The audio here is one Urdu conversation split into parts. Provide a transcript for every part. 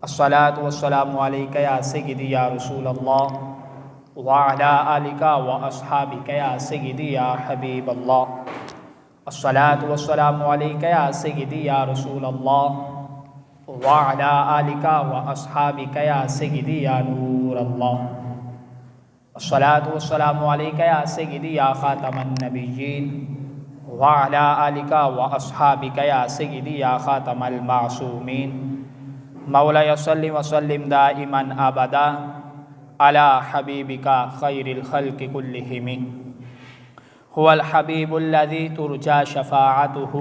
الصلاۃ والسلام علیک یا سیدی یا رسول اللہ وعلی آلک و اصحابک یا سیدی یا حبیب اللہ۔ الصلاۃ والسلام علیک یا سیدی یا رسول اللہ وعلی آلک و اصحابک یا سیدی یا نور اللہ۔ الصلاۃ والسلام علیک یا سیدی یا خاتم النبیین وعلی آلک و اصحابک یا سیدی یا خاتم المعصومین۔ مولا صلی وسلم دائما ابدا علی حبیبک خیر الخلق کلہم۔ هو الحبیب الذی ترجى شفاعته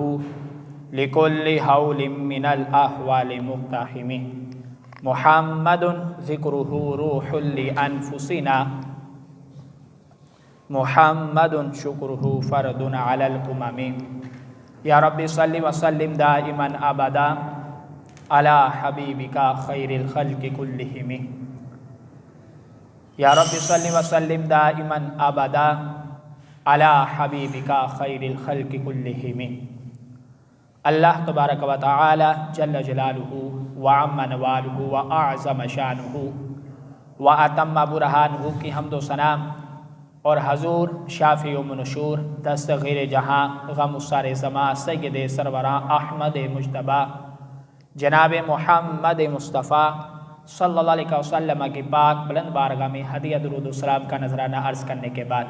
لكل حول من الاحوال مقتحم۔ محمد ذکرہ روح لانفسنا محمد شکرہ فرد علی الامم۔ یا رب صلی وسلم دائما ابدا علی حبیبک خیر الخلق کلہم۔ یا رب صلی وسلم دائما ابدا علی حبیبک خیر الخلق کلہم۔ اللہ تبارک و تعالی جل جلالہ وعم نوالہ واعظم شانہ واتم برہانہ کی حمد و ثنا اور حضور شافی و منشور دستگیر جہاں غم السار زماں سید سروراں احمد مجتبیٰ جناب محمد مصطفیٰ صلی اللہ علیہ وسلم کی پاک بلند بارگاہ میں ہدیہ درود و سلام کا نذرانہ عرض کرنے کے بعد،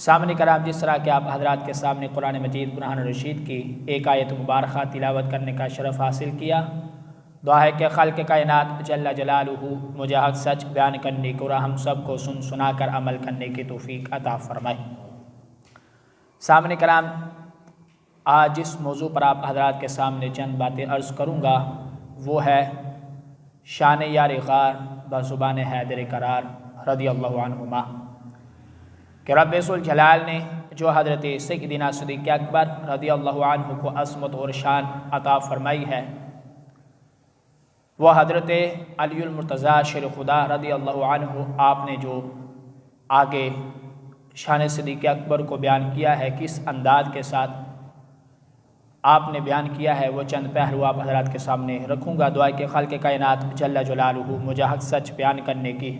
سامنے کرام جس طرح کہ آپ حضرات کے سامنے قرآن مجید برہان رشید کی ایک آیت مبارکہ تلاوت کرنے کا شرف حاصل کیا، دعا ہے کہ خالق کائنات جل جلالہ مجھے حق سچ بیان کرنے کو اور ہم سب کو سن سنا کر عمل کرنے کی توفیق عطا فرمائے۔ سامنے کرام، آج جس موضوع پر آپ حضرات کے سامنے چند باتیں عرض کروں گا وہ ہے شان یار غار بزبان حیدر کرار رضی اللہ عنہما، کہ رب ذوالجلال نے جو حضرت سیدنا صدیق اکبر رضی اللہ عنہ کو عظمت اور شان عطا فرمائی ہے، وہ حضرت علی المرتضیٰ شیر خدا رضی اللہ عنہ آپ نے جو آگے شان صدیق اکبر کو بیان کیا ہے، کس انداز کے ساتھ آپ نے بیان کیا ہے، وہ چند پہلو آپ حضرات کے سامنے رکھوں گا۔ دعا کہ خالق کائنات جل جلالہ مجھے حق سچ بیان کرنے کی،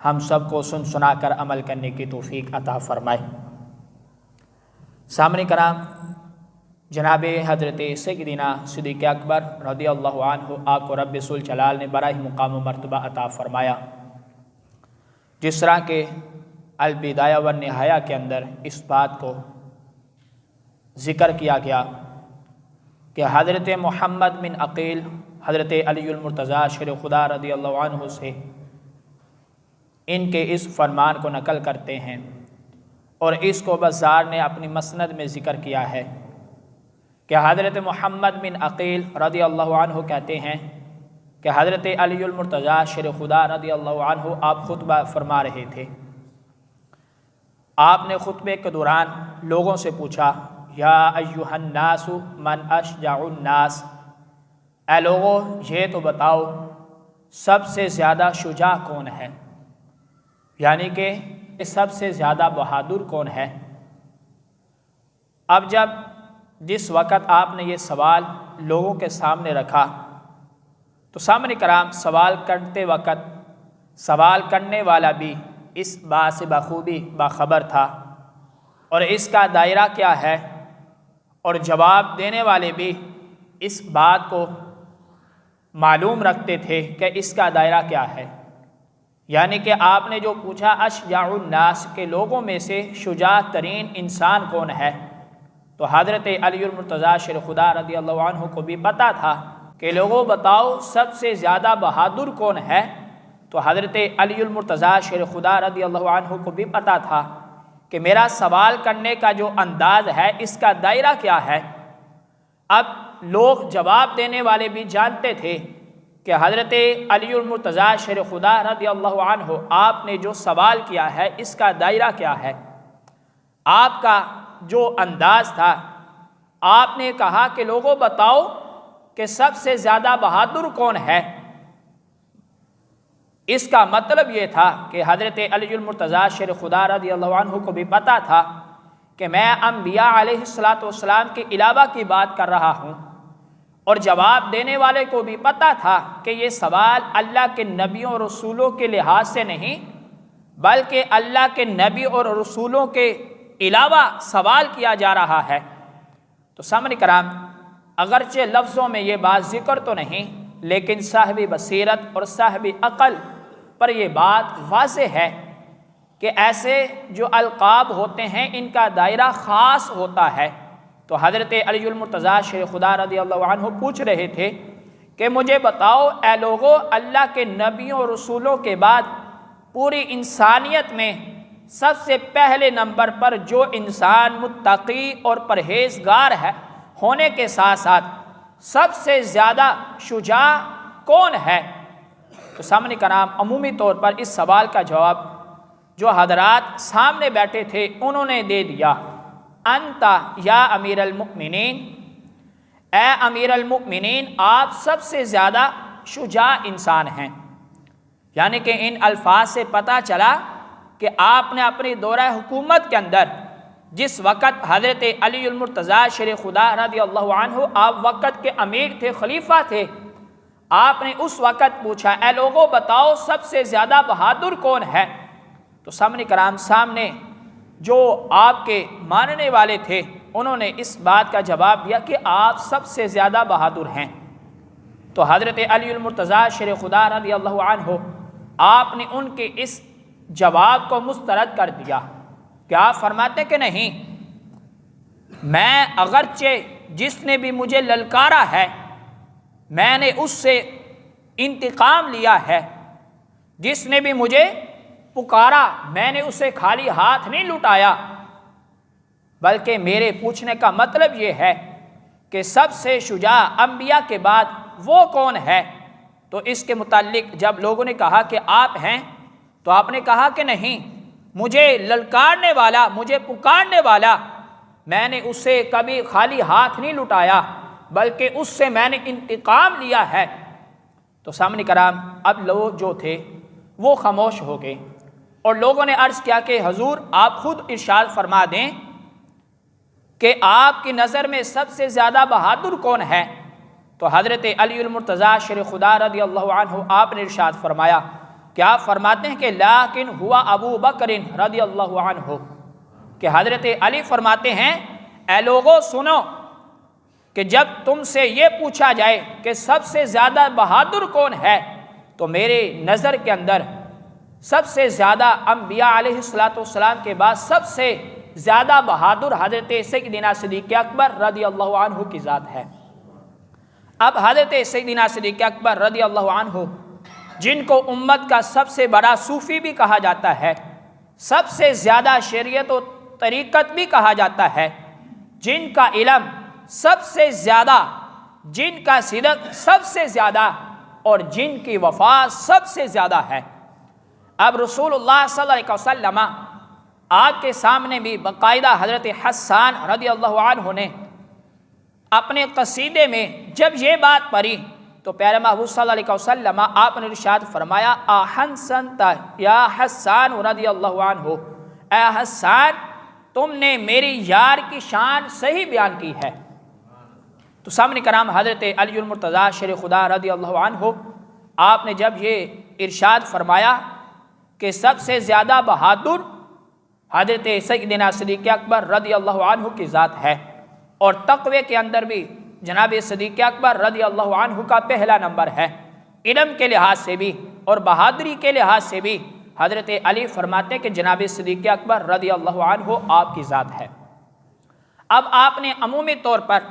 ہم سب کو سن سنا کر عمل کرنے کی توفیق عطا فرمائے۔ سامنے کرام، جناب حضرت سیدنا صدیق اکبر رضی اللہ عنہ آپ کو رب ذوالجلال نے بڑا ہی مقام و مرتبہ عطا فرمایا، جس طرح کہ البدایہ والنہایہ کے اندر اس بات کو ذکر کیا گیا کہ حضرت محمد بن عقیل حضرت علی المرتضیٰ شیر خدا رضی اللہ عنہ سے ان کے اس فرمان کو نقل کرتے ہیں، اور اس کو بزار نے اپنی مسند میں ذکر کیا ہے کہ حضرت محمد بن عقیل رضی اللہ عنہ کہتے ہیں کہ حضرت علی المرتضیٰ شیر خدا رضی اللہ عنہ آپ خطبہ فرما رہے تھے۔ آپ نے خطبے کے دوران لوگوں سے پوچھا، یا ایھا الناس من اشجع الناس، اے لوگو یہ تو بتاؤ سب سے زیادہ شجاع کون ہے، یعنی کہ سب سے زیادہ بہادر کون ہے۔ اب جس وقت آپ نے یہ سوال لوگوں کے سامنے رکھا تو سامنے کرام سوال کرتے وقت سوال کرنے والا بھی اس بات سے بخوبی باخبر تھا، اور اس کا دائرہ کیا ہے، اور جواب دینے والے بھی اس بات کو معلوم رکھتے تھے کہ اس کا دائرہ کیا ہے۔ یعنی کہ آپ نے جو پوچھا اشجع الناس کے لوگوں میں سے شجاع ترین انسان کون ہے، تو حضرت علی المرتضیٰ شیر خدا رضی اللہ عنہ کو بھی پتہ تھا کہ لوگوں بتاؤ سب سے زیادہ بہادر کون ہے، تو حضرت علی المرتضیٰ شیر خدا رضی اللہ عنہ کو بھی پتہ تھا کہ میرا سوال کرنے کا جو انداز ہے اس کا دائرہ کیا ہے۔ اب لوگ جواب دینے والے بھی جانتے تھے کہ حضرت علی المرتضیٰ شیر خدا رضی اللہ عنہ آپ نے جو سوال کیا ہے اس کا دائرہ کیا ہے۔ آپ کا جو انداز تھا، آپ نے کہا کہ لوگوں بتاؤ کہ سب سے زیادہ بہادر کون ہے۔ اس کا مطلب یہ تھا کہ حضرت علی المرتضیٰ شیر خدا رضی اللہ عنہ کو بھی پتہ تھا کہ میں انبیاء علیہ الصلوۃ والسلام کے علاوہ کی بات کر رہا ہوں، اور جواب دینے والے کو بھی پتہ تھا کہ یہ سوال اللہ کے نبیوں اور رسولوں کے لحاظ سے نہیں بلکہ اللہ کے نبی اور رسولوں کے علاوہ سوال کیا جا رہا ہے۔ تو سامعین کرام، اگرچہ لفظوں میں یہ بات ذکر تو نہیں، لیکن صاحب بصیرت اور صاحب عقل پر یہ بات واضح ہے کہ ایسے جو القاب ہوتے ہیں ان کا دائرہ خاص ہوتا ہے۔ تو حضرت علی المرتضیٰ شیخ خدا رضی اللہ عنہ پوچھ رہے تھے کہ مجھے بتاؤ اے لوگو، اللہ کے نبیوں اور رسولوں کے بعد پوری انسانیت میں سب سے پہلے نمبر پر جو انسان متقی اور پرہیزگار ہے ہونے کے ساتھ ساتھ سب سے زیادہ شجاع کون ہے؟ تو سامنے کرام، عمومی طور پر اس سوال کا جواب جو حضرات سامنے بیٹھے تھے انہوں نے دے دیا، انت یا امیر المؤمنین، اے امیر المؤمنین آپ سب سے زیادہ شجاع انسان ہیں۔ یعنی کہ ان الفاظ سے پتہ چلا کہ آپ نے اپنی دورہ حکومت کے اندر جس وقت حضرت علی المرتضیٰ شیر خدا رضی اللہ عنہ آپ وقت کے امیر تھے، خلیفہ تھے، آپ نے اس وقت پوچھا اے لوگوں بتاؤ سب سے زیادہ بہادر کون ہے؟ تو سامنے کرام سامنے جو آپ کے ماننے والے تھے انہوں نے اس بات کا جواب دیا کہ آپ سب سے زیادہ بہادر ہیں۔ تو حضرت علی المرتضیٰ شیر خدا رضی اللہ عنہ آپ نے ان کے اس جواب کو مسترد کر دیا کہ آپ فرماتے کہ نہیں، میں اگرچہ جس نے بھی مجھے للکارا ہے میں نے اس سے انتقام لیا ہے، جس نے بھی مجھے پکارا میں نے اسے خالی ہاتھ نہیں لٹایا، بلکہ میرے پوچھنے کا مطلب یہ ہے کہ سب سے شجاع انبیاء کے بعد وہ کون ہے؟ تو اس کے متعلق جب لوگوں نے کہا کہ آپ ہیں تو آپ نے کہا کہ نہیں، مجھے للکارنے والا، مجھے پکارنے والا، میں نے اسے کبھی خالی ہاتھ نہیں لٹایا بلکہ اس سے میں نے انتقام لیا ہے۔ تو سامنے کرام اب لوگ جو تھے وہ خاموش ہو گئے اور لوگوں نے عرض کیا کہ حضور آپ خود ارشاد فرما دیں کہ آپ کی نظر میں سب سے زیادہ بہادر کون ہے؟ تو حضرت علی المرتضیٰ شیر خدا رضی اللہ عنہ آپ نے ارشاد فرمایا کہ آپ فرماتے ہیں کہ لیکن ہوا ابو بکر رضی اللہ عنہ، کہ حضرت علی فرماتے ہیں اے لوگوں سنو کہ جب تم سے یہ پوچھا جائے کہ سب سے زیادہ بہادر کون ہے تو میرے نظر کے اندر سب سے زیادہ انبیاء علیہ السلام کے بعد سب سے زیادہ بہادر حضرت سیدنا صدیق اکبر رضی اللہ عنہ کی ذات ہے۔ اب حضرت سیدنا صدیق اکبر رضی اللہ عنہ جن کو امت کا سب سے بڑا صوفی بھی کہا جاتا ہے، سب سے زیادہ شریعت و طریقت بھی کہا جاتا ہے، جن کا علم سب سے زیادہ، جن کا صدق سب سے زیادہ اور جن کی وفا سب سے زیادہ ہے۔ اب رسول اللہ صلی اللہ علیہ وسلم آپ کے سامنے بھی باقاعدہ حضرت حسان رضی اللہ عنہ نے اپنے قصیدے میں جب یہ بات پڑھی تو پیارے محبوب صلی اللہ علیہ وسلم آپ نے ارشاد فرمایا احسنت یا حسان رضی اللہ عنہ، اے حسان تم نے میری یار کی شان صحیح بیان کی ہے۔ تو سامنے کرام حضرت علی المرتضیٰ شیر خدا رضی اللہ عنہ آپ نے جب یہ ارشاد فرمایا کہ سب سے زیادہ بہادر حضرت سیدنا صدیق اکبر رضی اللہ عنہ کی ذات ہے، اور تقوی کے اندر بھی جناب صدیق اکبر رضی اللہ عنہ کا پہلا نمبر ہے، علم کے لحاظ سے بھی اور بہادری کے لحاظ سے بھی حضرت علی فرماتے کہ جناب صدیق اکبر رضی اللہ عنہ آپ کی ذات ہے۔ اب آپ نے عمومی طور پر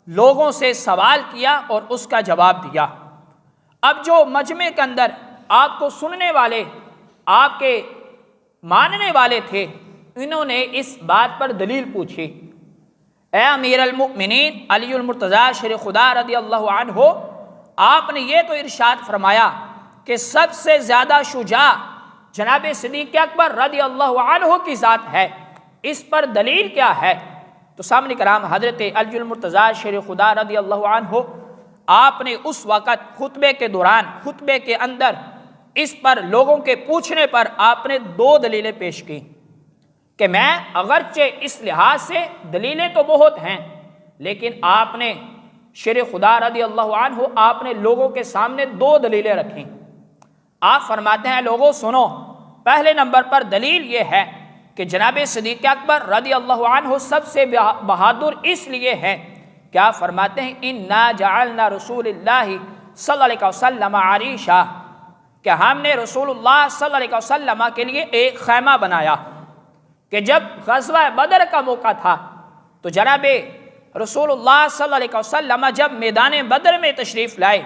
لوگوں سے سوال کیا اور اس کا جواب دیا۔ اب جو مجمع کے اندر آپ کو سننے والے، آپ کے ماننے والے تھے، انہوں نے اس بات پر دلیل پوچھی، اے امیر المؤمنین علی المرتضیٰ شیر خدا رضی اللہ عنہ، آپ نے یہ تو ارشاد فرمایا کہ سب سے زیادہ شجاع جناب صدیق اکبر رضی اللہ عنہ کی ذات ہے، اس پر دلیل کیا ہے؟ تو سامنے کرام حضرت علی المرتضیٰ شیر خدا رضی اللہ عنہ آپ نے اس وقت خطبے کے دوران، خطبے کے اندر اس پر لوگوں کے پوچھنے پر آپ نے دو دلیلیں پیش کی کہ میں اگرچہ اس لحاظ سے دلیلیں تو بہت ہیں لیکن آپ نے شیر خدا رضی اللہ عنہ آپ نے لوگوں کے سامنے 2 دلیلیں رکھیں۔ آپ فرماتے ہیں لوگوں سنو، پہلے نمبر پر دلیل یہ ہے کہ جناب صدیق اکبر رضی اللہ عنہ سب سے بہادر اس لیے ہے، کیا فرماتے ہیں اِنَّا جَعَلْنَا رسول اللہ صلی اللہ علیہ وسلم عریشا، کہ ہم نے رسول اللہ صلی اللہ علیہ وسلم کے لیے ایک خیمہ بنایا کہ جب غزوہ بدر کا موقع تھا تو جناب رسول اللہ صلی اللہ علیہ وسلم جب میدان بدر میں تشریف لائے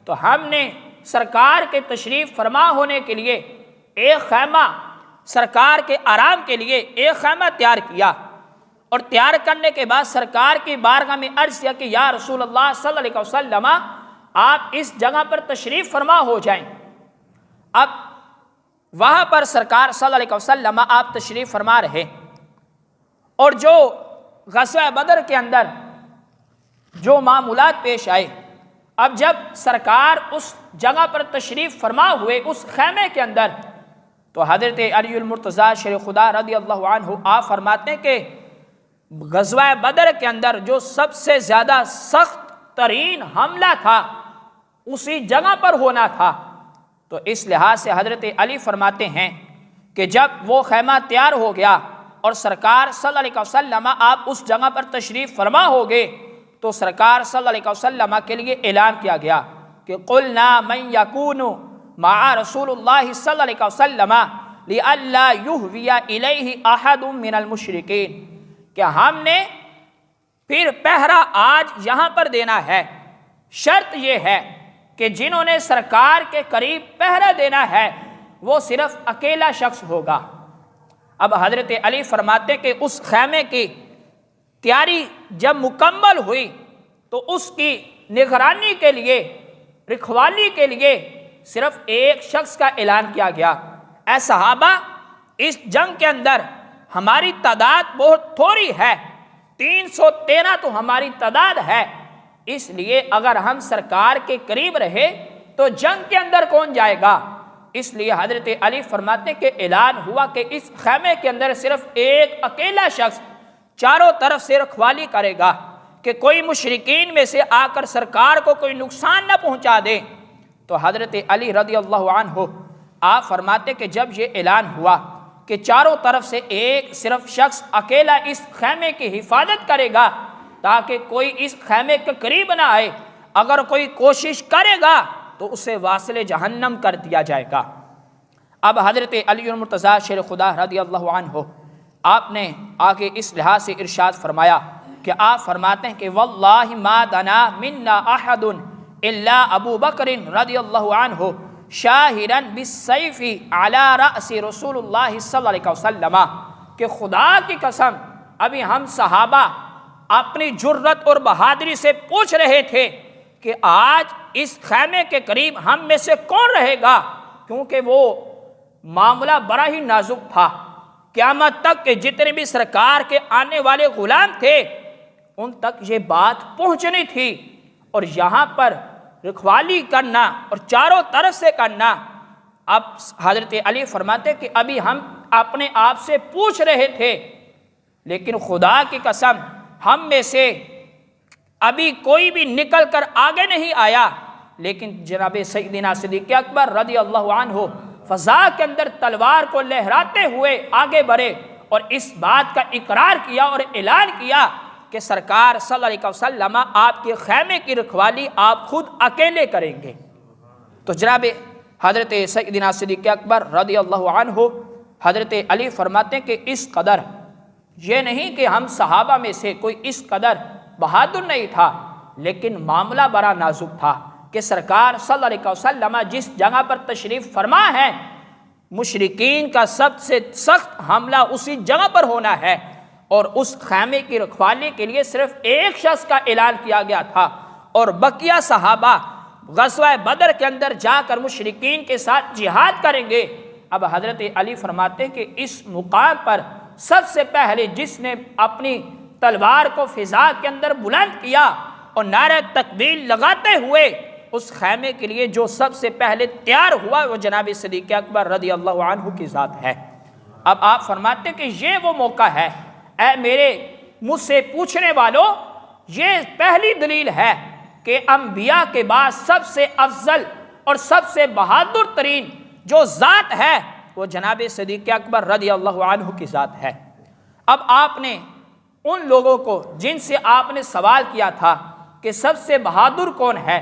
تو ہم نے سرکار کے تشریف فرما ہونے کے لیے ایک خیمہ، سرکار کے آرام کے لیے ایک خیمہ تیار کیا، اور تیار کرنے کے بعد سرکار کی بارگاہ میں عرض کیا کہ یا رسول اللہ صلی اللہ علیہ وسلم آپ اس جگہ پر تشریف فرما ہو جائیں۔ اب وہاں پر سرکار صلی اللہ علیہ وسلم آپ تشریف فرما رہے، اور جو غزوہ بدر کے اندر جو معمولات پیش آئے، اب جب سرکار اس جگہ پر تشریف فرما ہوئے اس خیمے کے اندر، تو حضرت علی المرتضیٰ شیر خدا رضی اللہ عنہ آپ فرماتے ہیں کہ غزوہ بدر کے اندر جو سب سے زیادہ سخت ترین حملہ تھا اسی جگہ پر ہونا تھا، تو اس لحاظ سے حضرت علی فرماتے ہیں کہ جب وہ خیمہ تیار ہو گیا اور سرکار صلی اللہ علیہ وسلم آپ اس جگہ پر تشریف فرما ہو گئے، تو سرکار صلی اللہ علیہ وسلم کے لیے اعلان کیا گیا کہ قُلْنَا مَنْ يَكُونُ مَعَ رسول اللہ صلی اللہ علیہ وسلم لِأَلَّا يُهْوِيَ إِلَيْهِ أَحَدٌ مِّنَ الْمُشْرِكِينَ، کہ ہم نے پھر پہرا آج یہاں پر دینا ہے، شرط یہ ہے کہ جنہوں نے سرکار کے قریب پہرا دینا ہے وہ صرف اکیلا شخص ہوگا۔ اب حضرت علی فرماتے کہ اس خیمے کی تیاری جب مکمل ہوئی تو اس کی نگرانی کے لیے، رکھوالی کے لیے صرف ایک شخص کا اعلان کیا گیا، اے صحابہ اس جنگ کے اندر ہماری تعداد بہت تھوڑی ہے، 313 تو ہماری تعداد ہے، اس لیے اگر ہم سرکار کے قریب رہے تو جنگ کے اندر کون جائے گا؟ اس لیے حضرت علی فرماتے کہ اعلان ہوا کہ اس خیمے کے اندر صرف ایک اکیلا شخص چاروں طرف سے رکھوالی کرے گا کہ کوئی مشرکین میں سے آ کر سرکار کو کوئی نقصان نہ پہنچا دے۔ تو حضرت علی رضی اللہ عنہ آپ فرماتے کہ جب یہ اعلان ہوا کہ چاروں طرف سے ایک صرف شخص اکیلا اس خیمے کی حفاظت کرے گا تاکہ کوئی اس خیمے کے قریب نہ آئے، اگر کوئی کوشش کرے گا تو اسے واصل جہنم کر دیا جائے گا۔ اب حضرت علی المرتضیٰ شیر خدا رضی اللہ عنہ آپ نے آگے اس لحاظ سے ارشاد فرمایا کہ آپ فرماتے ہیں کہ واللہ ما دنا منا احد الا ابو بکر رضی اللہ عنہ شاہرا بالسیف علی رأس رسول اللہ صلی اللہ علیہ وسلم، کہ خدا کی قسم ابھی ہم صحابہ اپنی جرت اور بہادری سے پوچھ رہے تھے کہ آج اس خیمے کے قریب ہم میں سے کون رہے گا، کیونکہ وہ معاملہ بڑا ہی نازک تھا، قیامت تک کہ جتنے بھی سرکار کے آنے والے غلام تھے ان تک یہ بات پہنچنی تھی، اور یہاں پر رکھوالی کرنا اور چاروں طرف سے کرنا۔ اب حضرت علی فرماتے کہ ابھی ہم اپنے آپ سے پوچھ رہے تھے، لیکن خدا کی قسم ہم میں سے ابھی کوئی بھی نکل کر آگے نہیں آیا، لیکن جناب سیدنا صدیق اکبر رضی اللہ عنہ فضا کے اندر تلوار کو لہراتے ہوئے آگے بڑھے اور اس بات کا اقرار کیا اور اعلان کیا کہ سرکار صلی اللہ علیہ وسلم آپ کے خیمے کی رکھوالی آپ خود اکیلے کریں گے۔ تو جناب حضرت سیدنا صدیق اکبر رضی اللہ عنہ حضرت علی فرماتے ہیں کہ اس قدر یہ نہیں کہ ہم صحابہ میں سے کوئی اس قدر بہادر نہیں تھا، لیکن معاملہ بڑا نازک تھا کہ سرکار صلی اللہ علیہ وسلم جس جگہ پر تشریف فرما ہے مشرکین کا سب سے سخت حملہ اسی جگہ پر ہونا ہے، اور اس خیمے کی رکھوالی کے لیے صرف ایک شخص کا اعلان کیا گیا تھا، اور بقیہ صحابہ غزوہ بدر کے اندر جا کر مشرکین کے ساتھ جہاد کریں گے۔ اب حضرت علی فرماتے ہیں کہ اس مقام پر سب سے پہلے جس نے اپنی تلوار کو فضا کے اندر بلند کیا اور نعرہ تکبیر لگاتے ہوئے اس خیمے کے لیے جو سب سے پہلے تیار ہوا وہ جناب صدیق اکبر رضی اللہ عنہ کی ذات ہے۔ اب آپ فرماتے ہیں کہ یہ وہ موقع ہے، اے میرے مجھ سے پوچھنے والوں، یہ پہلی دلیل ہے کہ انبیاء کے بعد سب سے افضل اور سب سے بہادر ترین جو ذات ہے وہ جناب صدیق اکبر رضی اللہ عنہ کی ذات ہے۔ اب آپ نے ان لوگوں کو جن سے آپ نے سوال کیا تھا کہ سب سے بہادر کون ہے،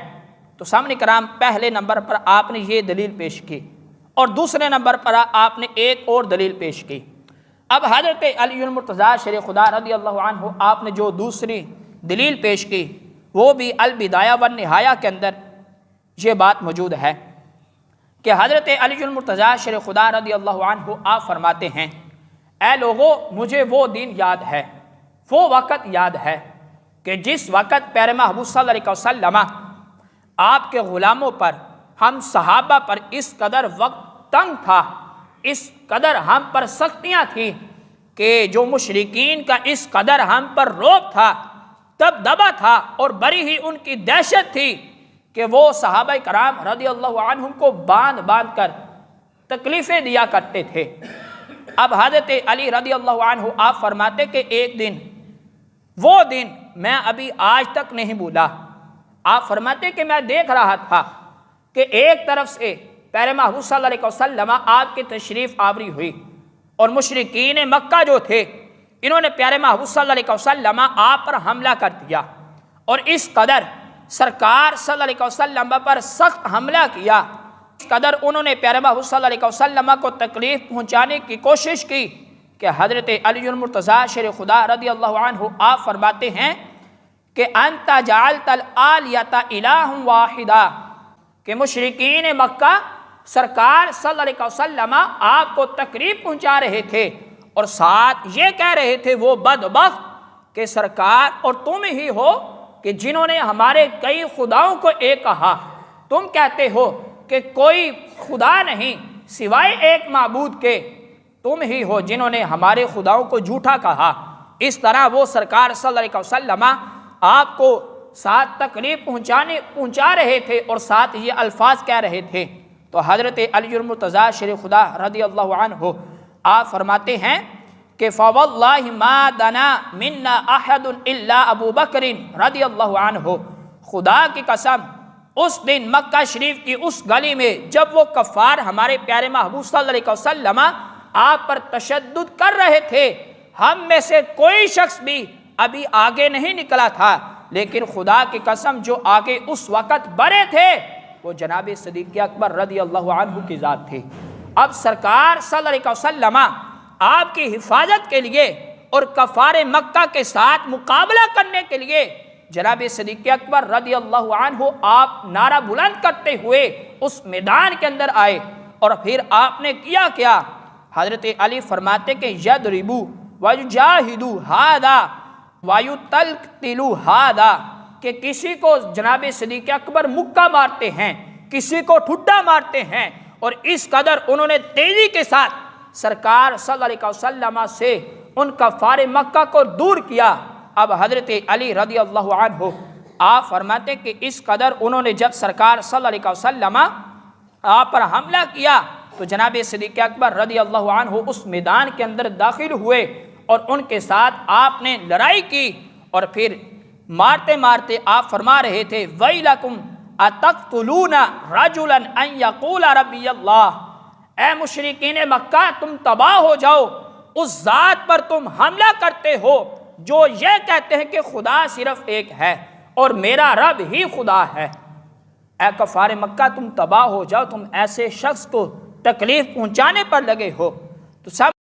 تو سامنے کرام پہلے نمبر پر آپ نے یہ دلیل پیش کی، اور دوسرے نمبر پر آپ نے ایک اور دلیل پیش کی۔ اب حضرت علی المرتضیٰ شیر خدا رضی اللہ عنہ آپ نے جو دوسری دلیل پیش کی وہ بھی البدایہ والنہایہ کے اندر یہ بات موجود ہے کہ حضرت علی المرتضیٰ شیر خدا رضی اللہ عنہ آپ فرماتے ہیں، اے لوگو مجھے وہ دن یاد ہے، وہ وقت یاد ہے کہ جس وقت پیارے محبوب صلی اللہ علیہ وسلم آپ کے غلاموں پر، ہم صحابہ پر اس قدر وقت تنگ تھا، اس قدر ہم پر سختیاں تھیں کہ جو مشرکین کا اس قدر ہم پر رعب تھا، دبدبا تھا، اور بڑی ہی ان کی دہشت تھی کہ وہ صحابہ کرام رضی اللہ عنہم کو باندھ باندھ کر تکلیفیں دیا کرتے تھے۔ اب حضرت علی رضی اللہ عنہ آپ فرماتے کہ ایک دن، وہ دن میں ابھی آج تک نہیں بھولا۔ آپ فرماتے کہ میں دیکھ رہا تھا کہ ایک طرف سے پیارے محبوب صلی اللہ علیہ وسلم آپ کی تشریف آوری ہوئی، اور مشرکین مکہ جو تھے انہوں نے پیارے محبوب صلی اللہ علیہ وسلم آپ پر حملہ کر دیا، اور اس قدر سرکار صلی اللہ علیہ وسلم پر سخت حملہ کیا، اس قدر انہوں نے پیارے محبوب صلی اللہ علیہ وسلم کو تکلیف پہنچانے کی کوشش کی کہ حضرت علی المرتضیٰ شیر خدا رضی اللہ عنہ آپ فرماتے ہیں کہ انت جعلت الآلیۃ الہ واحدہ، کہ مشرکین مکہ سرکار صلی اللہ علیہ وسلم آپ کو تکلیف پہنچا رہے تھے، اور ساتھ یہ کہہ رہے تھے وہ بدبخت کہ سرکار اور تم ہی ہو کہ جنہوں نے ہمارے کئی خداؤں کو ایک کہا، تم کہتے ہو کہ کوئی خدا نہیں سوائے ایک معبود کے، تم ہی ہو جنہوں نے ہمارے خداؤں کو جھوٹا کہا۔ اس طرح وہ سرکار صلی اللہ علیہ وسلم آپ کو ساتھ تکلیف پہنچا رہے تھے اور ساتھ یہ الفاظ کہہ رہے تھے۔ تو حضرت علی المرتضیٰ شیر خدا رضی اللہ عنہ آپ فرماتے ہیں کہ فواللہ ما دنا منا احد الا ابو بکر رضی اللہ عنہ، خدا کی قسم اس دن مکہ شریف کی اس گلی میں جب وہ کفار ہمارے پیارے محبوب صلی اللہ علیہ وسلم آپ پر تشدد کر رہے تھے، ہم میں سے کوئی شخص بھی ابھی آگے نہیں نکلا تھا، لیکن خدا کی قسم جو آگے اس وقت بڑھے تھے وہ جناب صدیق اکبر رضی اللہ عنہ کی ذات تھی۔ اب سرکار صلی اللہ علیہ وسلم آپ کی حفاظت کے لیے اور کفار مکہ کے ساتھ مقابلہ کرنے کے لیے جناب صدیق اکبر رضی اللہ عنہ آپ نعرہ بلند کرتے ہوئے اس میدان کے اندر آئے، اور پھر آپ نے کیا حضرت علی فرماتے کہ یضربوا ویجاہدوا ھذا ویقتلوا ھذا، کہ کسی کو جناب صدیق اکبر مکہ مارتے ہیں، کسی کو ٹھڈا مارتے ہیں، اور اس قدر انہوں نے تیزی کے ساتھ سرکار صلی اللہ علیہ وسلم سے ان کفار مکہ کو دور کیا۔ اب حضرت علی رضی اللہ عنہ آپ فرماتے کہ اس قدر انہوں نے جب سرکار صلی اللہ علیہ وسلم آپ پر حملہ کیا تو جناب صدیق اکبر رضی اللہ عنہ اس میدان کے اندر داخل ہوئے اور ان کے ساتھ آپ نے لڑائی کی، اور پھر مارتے مارتے آپ فرما رہے تھے وَيْلَكُمْ أَتَقْتُلُونَ رَجُلًا أَن يَقُولَ رَبِّيَ اللَّهُ، اے مشرکین مکہ تم تباہ ہو جاؤ، اس ذات پر تم حملہ کرتے ہو جو یہ کہتے ہیں کہ خدا صرف ایک ہے اور میرا رب ہی خدا ہے۔ اے کفار مکہ تم تباہ ہو جاؤ، تم ایسے شخص کو تکلیف پہنچانے پر لگے ہو۔ تو سب